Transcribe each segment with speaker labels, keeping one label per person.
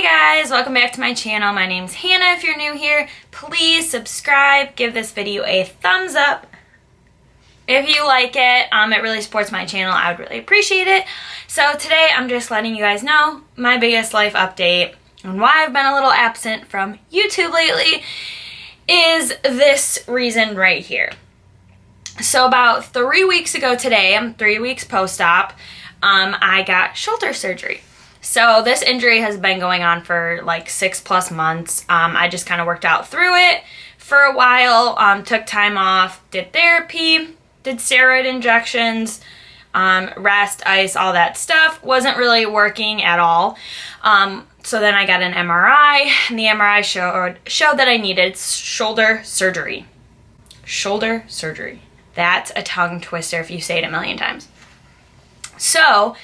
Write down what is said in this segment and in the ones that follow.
Speaker 1: guys, welcome back to my channel. My name's Hannah. If you're new here, please subscribe, give this video a thumbs up if you like it. It really supports my channel. I would really appreciate it. So today I'm just letting you guys know my biggest life update and why I've been a little absent from YouTube lately is this reason right here. So about 3 weeks ago today, I'm 3 weeks post-op, I got shoulder surgery. So this injury has been going on for like 6+ months. I just kind of worked out through it for a while, took time off, did therapy, did steroid injections, rest, ice, all that stuff. Wasn't really working at all. So then I got an MRI, and the MRI showed that I needed shoulder surgery. Shoulder surgery. That's a tongue twister if you say it a million times. So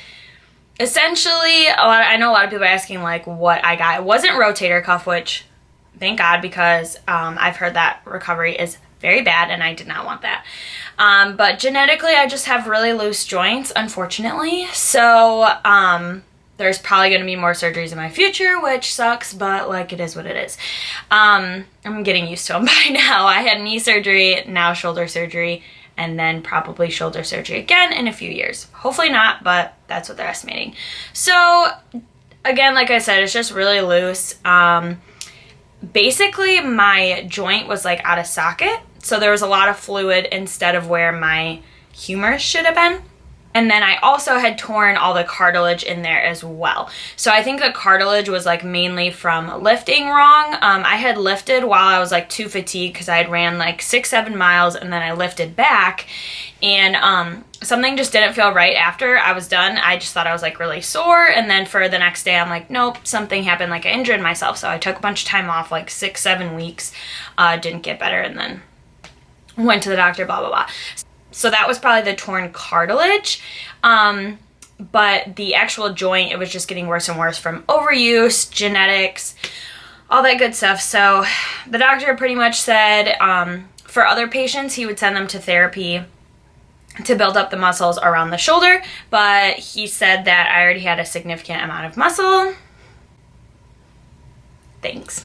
Speaker 1: essentially, I know a lot of people are asking like what I got. It wasn't rotator cuff, which thank God, because I've heard that recovery is very bad and I did not want that. But genetically, I just have really loose joints, unfortunately. So there's probably going to be more surgeries in my future, which sucks, but like it is what it is. I'm getting used to them by now. I had knee surgery, now shoulder surgery, and then probably shoulder surgery again in a few years. Hopefully not, but that's what they're estimating. So again, like I said, it's just really loose. Basically my joint was like out of socket, so there was a lot of fluid instead of where my humerus should have been. And then I also had torn all the cartilage in there as well. So I think the cartilage was like mainly from lifting wrong. I had lifted while I was like too fatigued because I had ran like 6-7 miles and then I lifted back. And something just didn't feel right after I was done. I just thought I was like really sore. And then for the next day, I'm like, nope, something happened. Like I injured myself. So I took a bunch of time off, like 6-7 weeks, didn't get better. And then went to the doctor, blah, blah, blah. So that was probably the torn cartilage, but the actual joint, it was just getting worse and worse from overuse, genetics, all that good stuff. So the doctor pretty much said for other patients, he would send them to therapy to build up the muscles around the shoulder, but he said that I already had a significant amount of muscle. Thanks.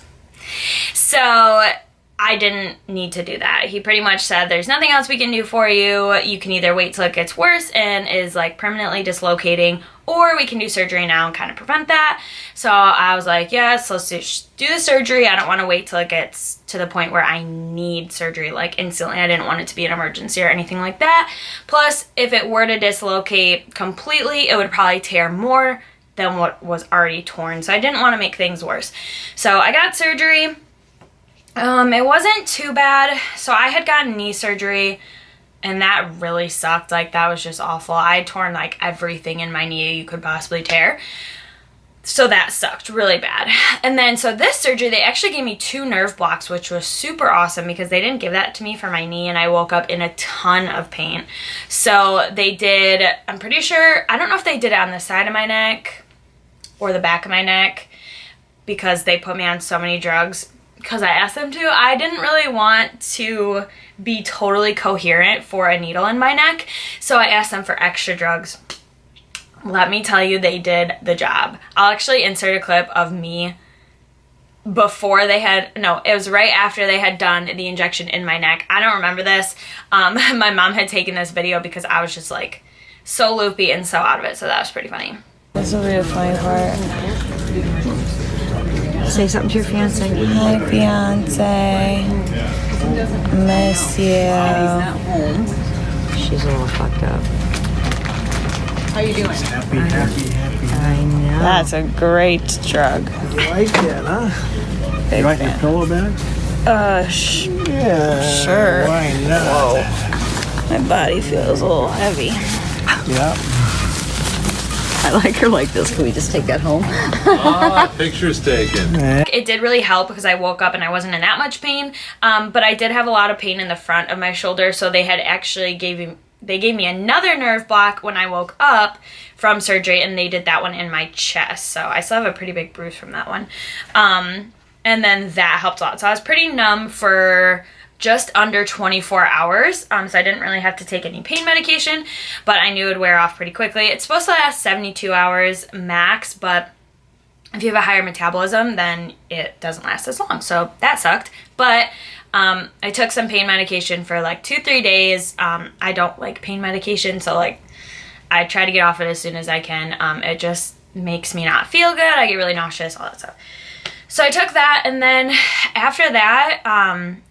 Speaker 1: So I didn't need to do that. He pretty much said there's nothing else we can do for you. You can either wait till it gets worse and is like permanently dislocating, or we can do surgery now and kind of prevent that. So I was like, yes, let's do the surgery. I don't want to wait till it gets to the point where I need surgery like instantly. I didn't want it to be an emergency or anything like that. Plus, if it were to dislocate completely, it would probably tear more than what was already torn. So I didn't want to make things worse. So I got surgery. It wasn't too bad. So I had gotten knee surgery and that really sucked. Like that was just awful. I had torn like everything in my knee you could possibly tear. So that sucked really bad. And then so this surgery, they actually gave me 2 nerve blocks, which was super awesome because they didn't give that to me for my knee and I woke up in a ton of pain. So they did, I'm pretty sure, I don't know if they did it on the side of my neck or the back of my neck because they put me on so many drugs. Because I asked them to. I didn't really want to be totally coherent for a needle in my neck, so I asked them for extra drugs. Let me tell you, they did the job. I'll actually insert a clip of me before they had, no, it was right after they had done the injection in my neck. I don't remember this. My mom had taken this video because I was just like so loopy and so out of it, so that was pretty funny.
Speaker 2: This will be a funny part. Say something to your fiance. Hi, fiance. Miss you. She's a little fucked up.
Speaker 3: How you doing?
Speaker 4: Happy.
Speaker 2: I know. That's a great drug.
Speaker 4: You like that, huh?
Speaker 2: Big
Speaker 4: You like
Speaker 2: fan.
Speaker 4: your pillow bag?
Speaker 2: Yeah, sure.
Speaker 4: Why not?
Speaker 2: Whoa. My body feels a little heavy.
Speaker 4: Yeah.
Speaker 2: I like her like this. Can we just take that home?
Speaker 5: Pictures taken.
Speaker 1: It did really help because I woke up and I wasn't in that much pain, but I did have a lot of pain in the front of my shoulder, so they had actually they gave me another nerve block when I woke up from surgery, and they did that one in my chest, so I still have a pretty big bruise from that one. And then that helped a lot. So I was pretty numb for just under 24 hours, so I didn't really have to take any pain medication, but I knew it would wear off pretty quickly. It's supposed to last 72 hours max, but if you have a higher metabolism, then it doesn't last as long. So that sucked. But I took some pain medication for like 2-3 days. I don't like pain medication, so like I try to get off it as soon as I can. It just makes me not feel good. I get really nauseous, all that stuff. So I took that, and then after that,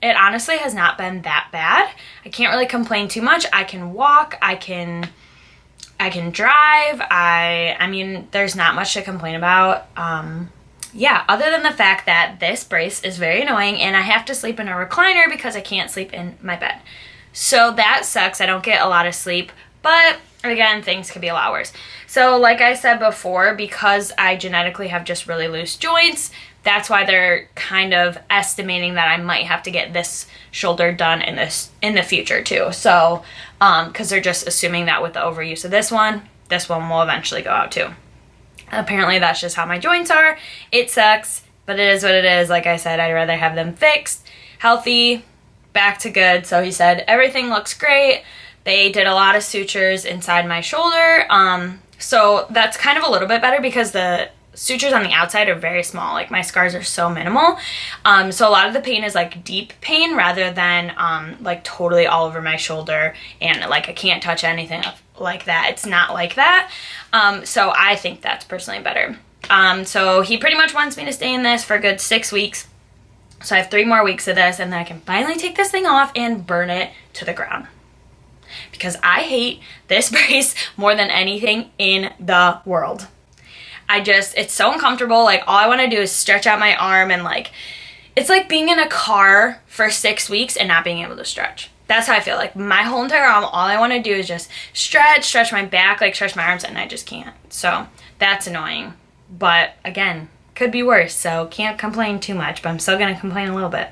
Speaker 1: it honestly has not been that bad. I can't really complain too much. I can walk, I can drive. I mean, there's not much to complain about. Yeah, other than the fact that this brace is very annoying and I have to sleep in a recliner because I can't sleep in my bed. So that sucks. I don't get a lot of sleep, but again, things could be a lot worse. So like I said before, because I genetically have just really loose joints, that's why they're kind of estimating that I might have to get this shoulder done in the future too. So, because they're just assuming that with the overuse of this one will eventually go out too. Apparently that's just how my joints are. It sucks, but it is what it is. Like I said, I'd rather have them fixed, healthy, back to good. So he said everything looks great. They did a lot of sutures inside my shoulder. So that's kind of a little bit better because the sutures on the outside are very small. Like my scars are so minimal. So a lot of the pain is like deep pain rather than like totally all over my shoulder and like I can't touch anything like that. It's not like that. So I think that's personally better. So he pretty much wants me to stay in this for a good 6 weeks. So I have 3 more weeks of this and then I can finally take this thing off and burn it to the ground. Because I hate this brace more than anything in the world. It's so uncomfortable. Like all I want to do is stretch out my arm and like, it's like being in a car for 6 weeks and not being able to stretch. That's how I feel. Like my whole entire arm, all I want to do is just stretch my back, like stretch my arms, and I just can't. So that's annoying. But again, could be worse. So can't complain too much, but I'm still going to complain a little bit.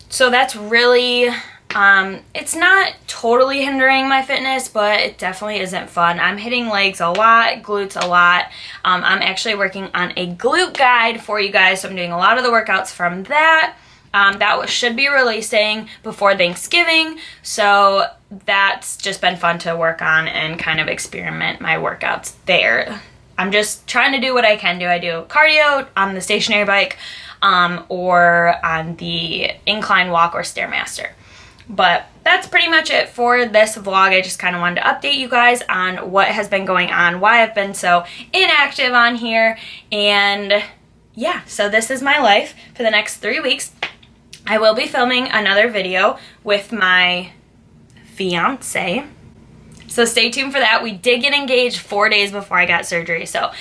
Speaker 1: So that's really, it's not totally hindering my fitness, but it definitely isn't fun. I'm hitting legs a lot, glutes a lot. I'm actually working on a glute guide for you guys, so I'm doing a lot of the workouts from that. That should be releasing before Thanksgiving, so that's just been fun to work on and kind of experiment my workouts there. I'm just trying to do what I can do. I do cardio on the stationary bike or on the incline walk or Stairmaster. But that's pretty much it for this vlog. I just kind of wanted to update you guys on what has been going on, why I've been so inactive on here, and yeah, so this is my life for the next 3 weeks. I will be filming another video with my fiance, so stay tuned for that. We did get engaged 4 days before I got surgery, so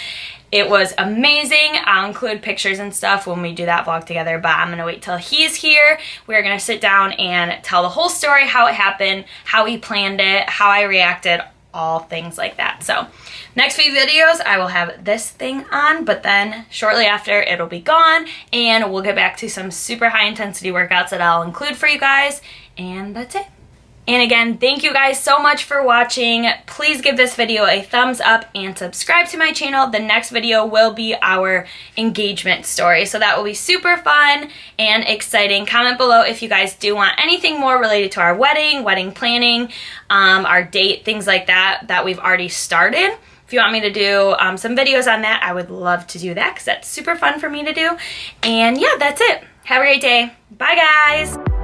Speaker 1: it was amazing. I'll include pictures and stuff when we do that vlog together, but I'm going to wait till he's here. We're going to sit down and tell the whole story, how it happened, how he planned it, how I reacted, all things like that. So next few videos, I will have this thing on, but then shortly after, it'll be gone, and we'll get back to some super high intensity workouts that I'll include for you guys, and that's it. And again, thank you guys so much for watching. Please give this video a thumbs up and subscribe to my channel. The next video will be our engagement story, so that will be super fun and exciting. Comment below if you guys do want anything more related to our wedding planning, our date, things like that we've already started. If you want me to do some videos on that, I would love to do that because that's super fun for me to do. And yeah, that's it. Have a great day. Bye, guys.